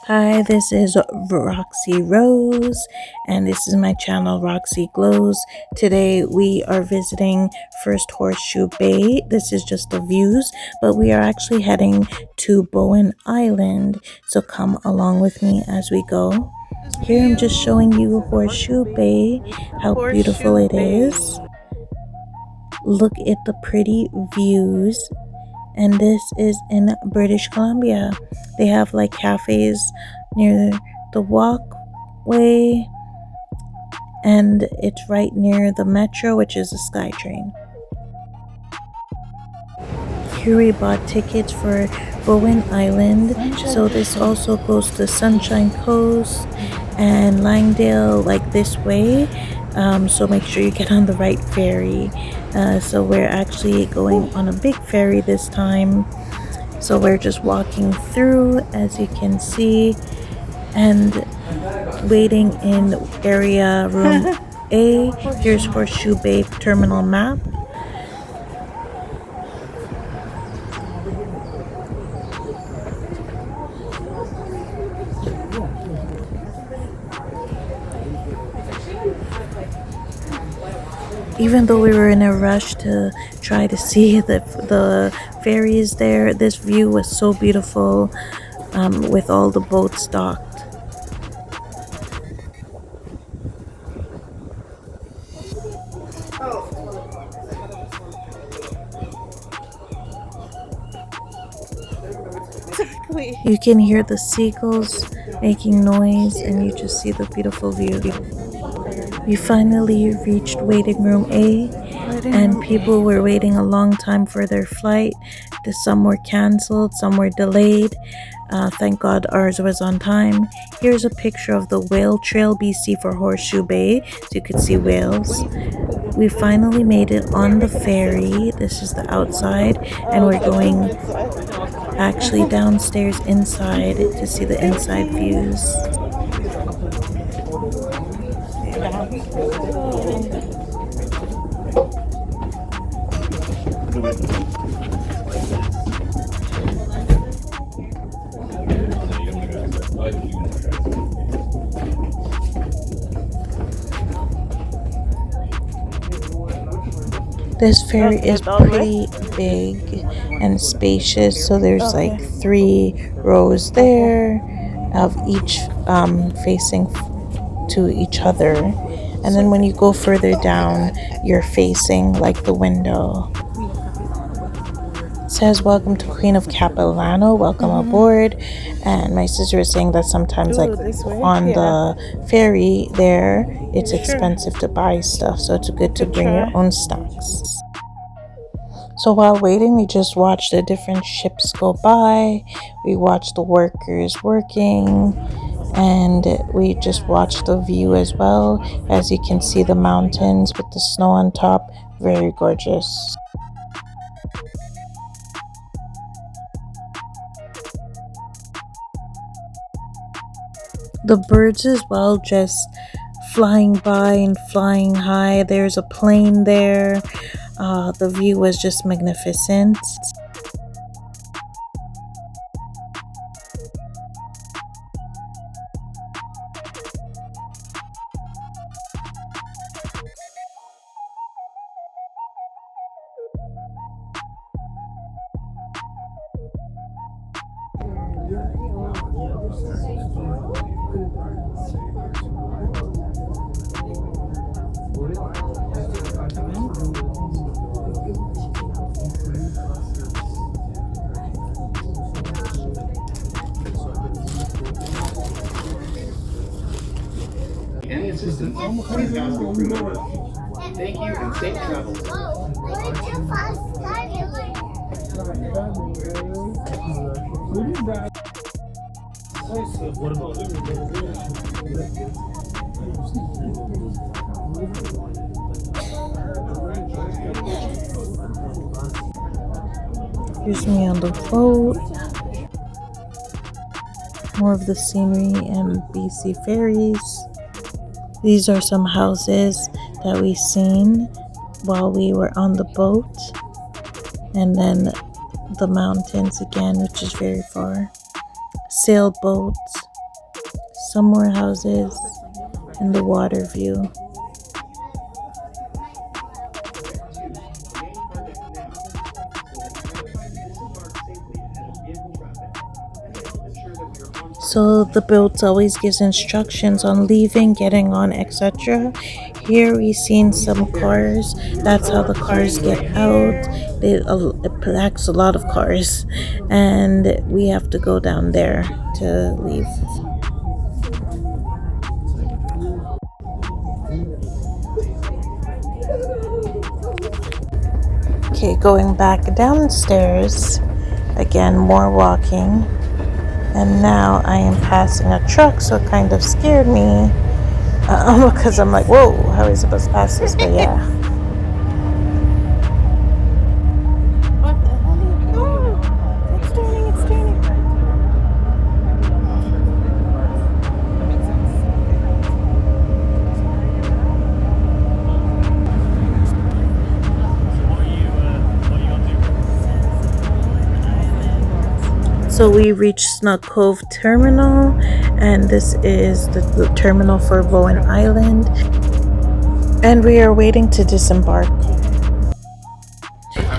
Hi, this is Roxy Rose, and this is my channel Roxy Glows. Today we are visiting first Horseshoe Bay. This is just the views, but we are actually heading to Bowen Island. So come along with me as we go. Here I'm just showing you Horseshoe Bay, how beautiful it is. Look at the pretty views. And this is in British Columbia. They have like cafes near the walkway, and it's right near the metro, which is the SkyTrain. Here we bought tickets for Bowen Island, so this also goes to Sunshine Coast and Langdale, like this way. So make sure you get on the right ferry. So we're actually going on a big ferry this time. So we're just walking through, as you can see, and waiting in area room A. Here's Horseshoe Bay terminal map. Even though we were in a rush to try to see the ferries there, this view was so beautiful with all the boats docked. You can hear the seagulls making noise, and you just see the beautiful view. We finally reached waiting room A, and people were waiting a long time for their flight. Some were cancelled, some were delayed. Thank God ours was on time. Here's a picture of the Whale Trail BC for Horseshoe Bay, so you could see whales. We finally made it on the ferry. This is the outside, and we're going actually downstairs inside to see the inside views. This ferry is pretty big and spacious, so there's like 3 rows there of each facing to each other, and then when you go further down, you're facing like the window. It says welcome to Queen of Capilano, welcome aboard. And my sister is saying that sometimes like on the ferry there, it's expensive to buy stuff, so it's good to bring your own snacks. So while waiting, we just watched the different ships go by. We watched the workers working, and we just watched the view as well. As you can see, the mountains with the snow on top, very gorgeous. The birds as well, just flying by and flying high. There's a plane there. The view was just magnificent. Thank you and safe travels. Here's me on the boat. More of the scenery and BC ferries. These are some houses that we seen while we were on the boat. And then the mountains again, which is very far. Sailboats. some more houses, and the water view. So the boat always gives instructions on leaving, getting on, etc. Here we seen some cars. That's how the cars get out. It packs a lot of cars, and we have to go down there to leave. Okay, going back downstairs. Again, more walking. And now I am passing a truck, so it kind of scared me because I'm like, whoa, how are we supposed to pass this? But yeah. What the hell? Oh, it's turning, it's turning. That makes sense. So we reached Snug Cove Terminal, and this is the terminal for Bowen Island, and we are waiting to disembark.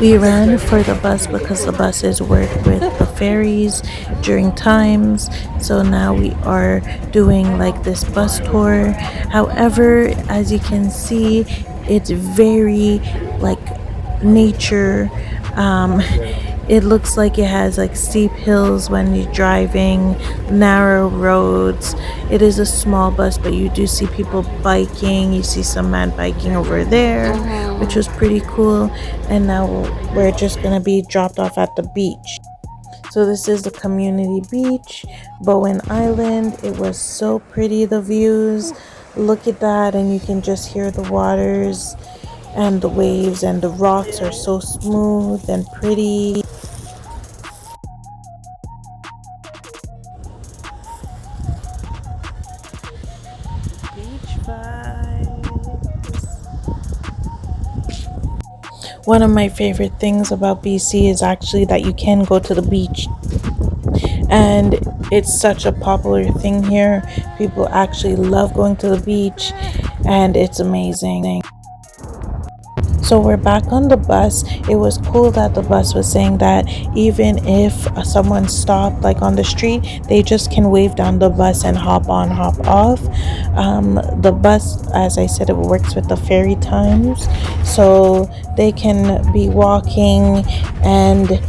We ran for the bus because the buses work with the ferries during times, so now we are doing like this bus tour. However, as you can see, it's very like nature. It looks like it has like steep hills when you're driving, narrow roads. It is a small bus, but you do see people biking. You see some man biking over there, which was pretty cool. And now we're just gonna be dropped off at the beach. So this is the community beach, Bowen Island. It was so pretty, the views. Look at that, and you can just hear the waters and the waves, and the rocks are so smooth and pretty. Beach vibes. One of my favorite things about BC is actually that you can go to the beach, and it's such a popular thing here. People actually love going to the beach, and it's amazing. So we're back on the bus. It was cool that the bus was saying that even if someone stopped like on the street, they just can wave down the bus and hop on, hop off. The bus, as I said, it works with the ferry times, so they can be walking and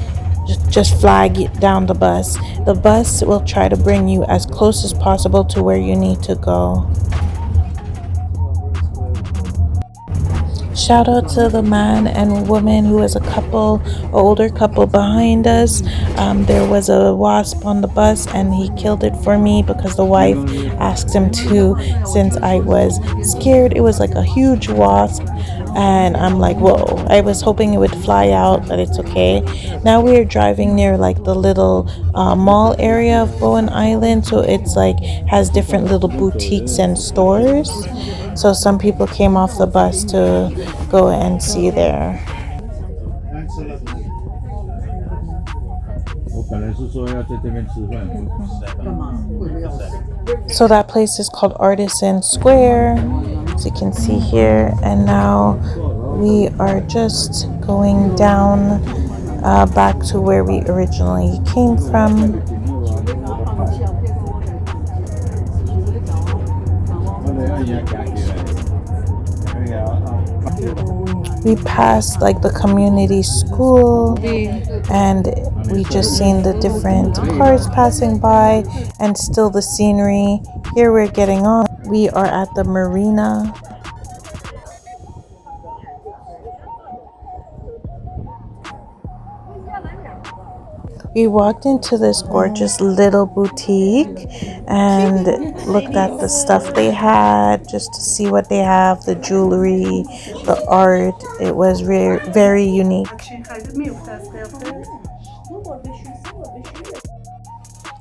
just flag down the bus. The bus will try to bring you as close as possible to where you need to go. Shout out to the man and woman who was a couple, an older couple behind us. There was a wasp on the bus, and he killed it for me because the wife asked him to, since I was scared. It was like a huge wasp, and I'm like, whoa. I was hoping it would fly out, but it's okay. Now we're driving near like the little mall area of Bowen Island, so it's like has different little boutiques and stores. So some people came off the bus to go and see there. So that place is called Artisan Square, as you can see here. And now we are just going down back to where we originally came from. We passed like the community school, and we just seen the different cars passing by and still the scenery. Here we're getting on. We are at the marina. We walked into this gorgeous little boutique and looked at the stuff they had just to see what they have, the jewelry, the art. It was very unique.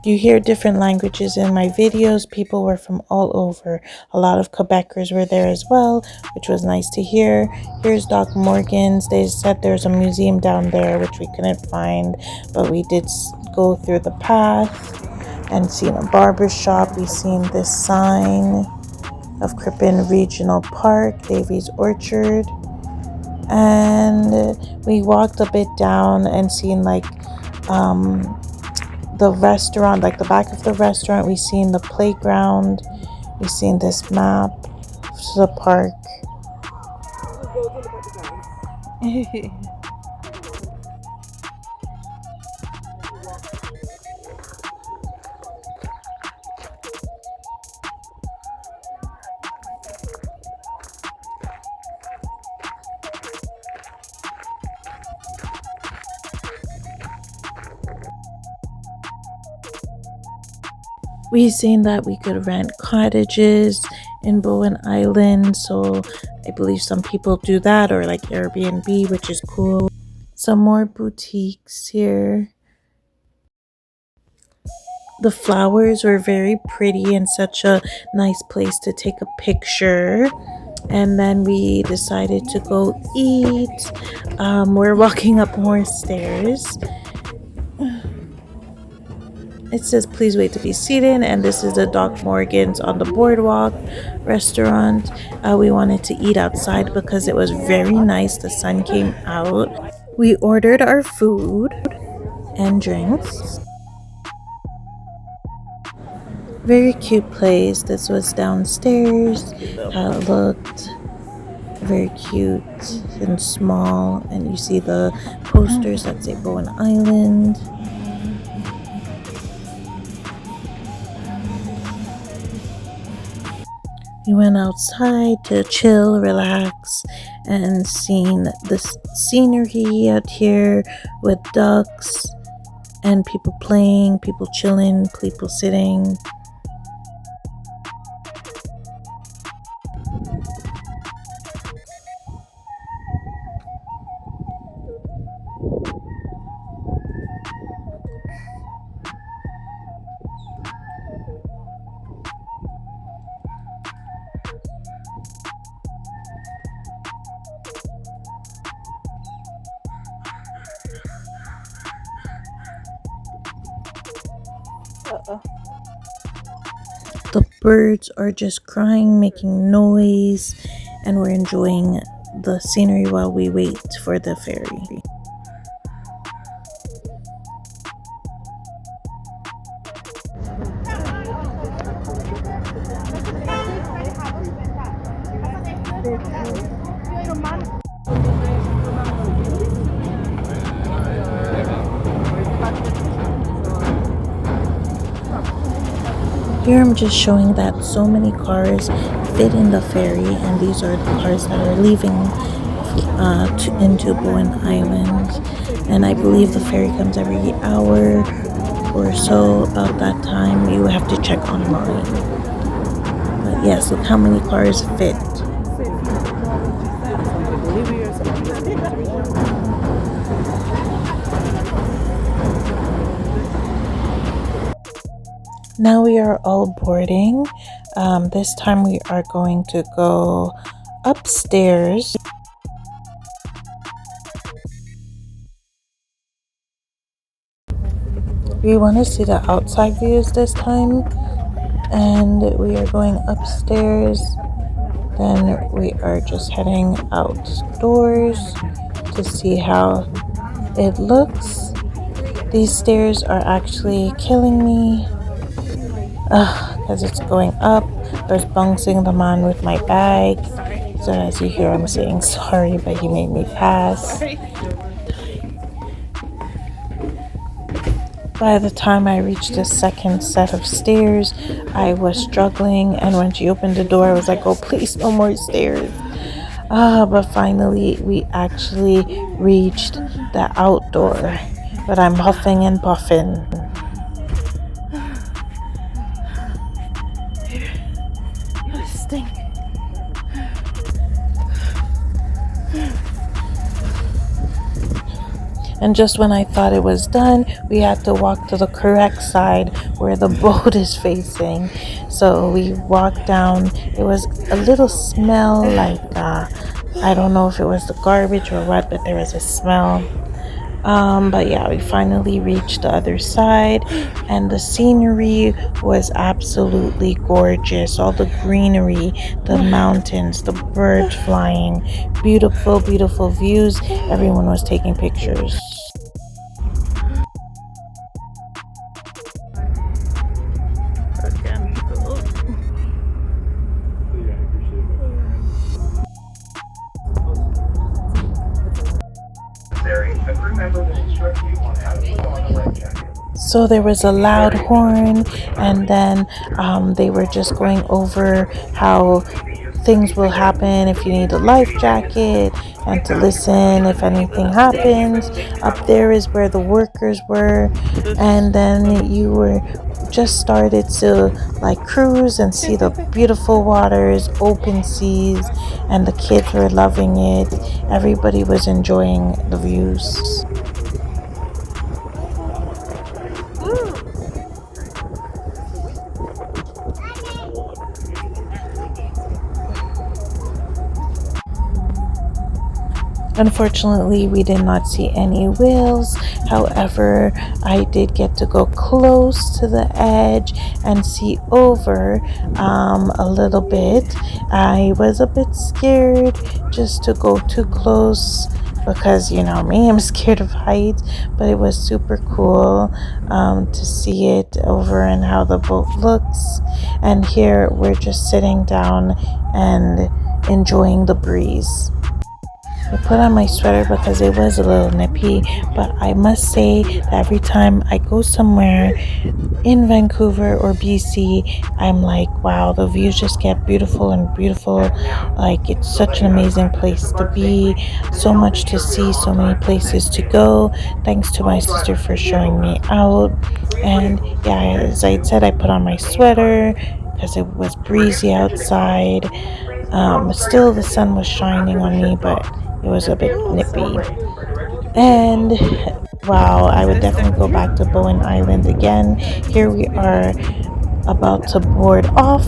You hear different languages in my videos. People were from all over. A lot of Quebecers were there as well, which was nice to hear. Here's Doc Morgan's. They said there's a museum down there, which we couldn't find, but we did go through the path. and seen a barber shop. We seen this sign of Crippen Regional Park, Davies Orchard, and we walked a bit down and seen like the restaurant, like the back of the restaurant. We seen the playground. We seen this map to the park. We seen that we could rent cottages in Bowen Island, so I believe some people do that, or like Airbnb, which is cool. Some more boutiques here. The flowers were very pretty and such a nice place to take a picture. And then we decided to go eat. We're walking up more stairs. It says please wait to be seated, and this is the Doc Morgan's on the boardwalk restaurant. We wanted to eat outside because it was very nice. The sun came out. We ordered our food and drinks. Very cute place. This was downstairs. How it looked very cute and small, and you see the posters that say Bowen Island. We went outside to chill, relax, and seen the scenery out here with ducks and people playing, people chilling, people sitting. The birds are just crying, making noise, and we're enjoying the scenery while we wait for the ferry. Here I'm just showing that so many cars fit in the ferry, and these are the cars that are leaving into Bowen Island. And I believe the ferry comes every hour or so. About that time, you have to check online. But yes, look how many cars fit. Now we are all boarding. This time we are going to go upstairs. We want to see the outside views this time, and we are going upstairs. Then we are just heading outdoors to see how it looks. These stairs are actually killing me because it's going up. I was bouncing the man with my bag, so as you hear I'm saying sorry, but he made me pass. By the time I reached the second set of stairs, I was struggling, and when she opened the door I was like, oh please, no more stairs. But finally we actually reached the outdoor, but I'm huffing and puffing. And just when I thought it was done, we had to walk to the correct side where the boat is facing. So we walked down. It was a little smell like, I don't know if it was the garbage or what, but there was a smell. But yeah, we finally reached the other side, and the scenery was absolutely gorgeous. All the greenery, the mountains, the birds flying, beautiful, beautiful views. Everyone was taking pictures. Ferry, a crew member will instruct you on how to put on a life jacket. So there was a loud horn, and then they were just going over how things will happen if you need a life jacket, and to listen if anything happens. Up there is where the workers were, and then you were just started to like cruise and see the beautiful waters, open seas, and the kids were loving it. Everybody was enjoying the views. Unfortunately, we did not see any whales. However, I did get to go close to the edge and see over a little bit. I was a bit scared just to go too close because you know me, I'm scared of heights, but it was super cool to see it over and how the boat looks. And here we're just sitting down and enjoying the breeze. I put on my sweater because it was a little nippy, but I must say that every time I go somewhere in Vancouver or BC, I'm like, wow, the views just get beautiful and beautiful. Like, it's such an amazing place to be, so much to see, so many places to go. Thanks to my sister for showing me out. And yeah, as I said, I put on my sweater because it was breezy outside. Still, the sun was shining on me, but it was a bit nippy. And wow, I would definitely go back to Bowen Island again. Here we are about to board off.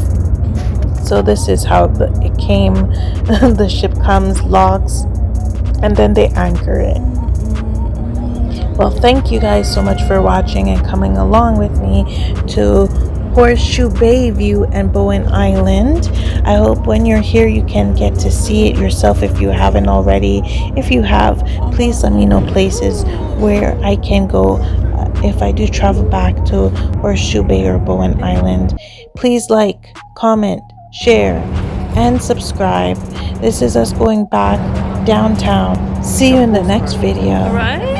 So this is how it came. The ship comes, locks, and then they anchor it. Well, thank you guys so much for watching and coming along with me to Horseshoe Bay View and Bowen Island. I hope when you're here you can get to see it yourself if you haven't already. If you have, please let me know places where I can go if I do travel back to Horseshoe Bay or Bowen Island. Please like, comment, share, and subscribe. This is us going back downtown. See you in the next video. All right.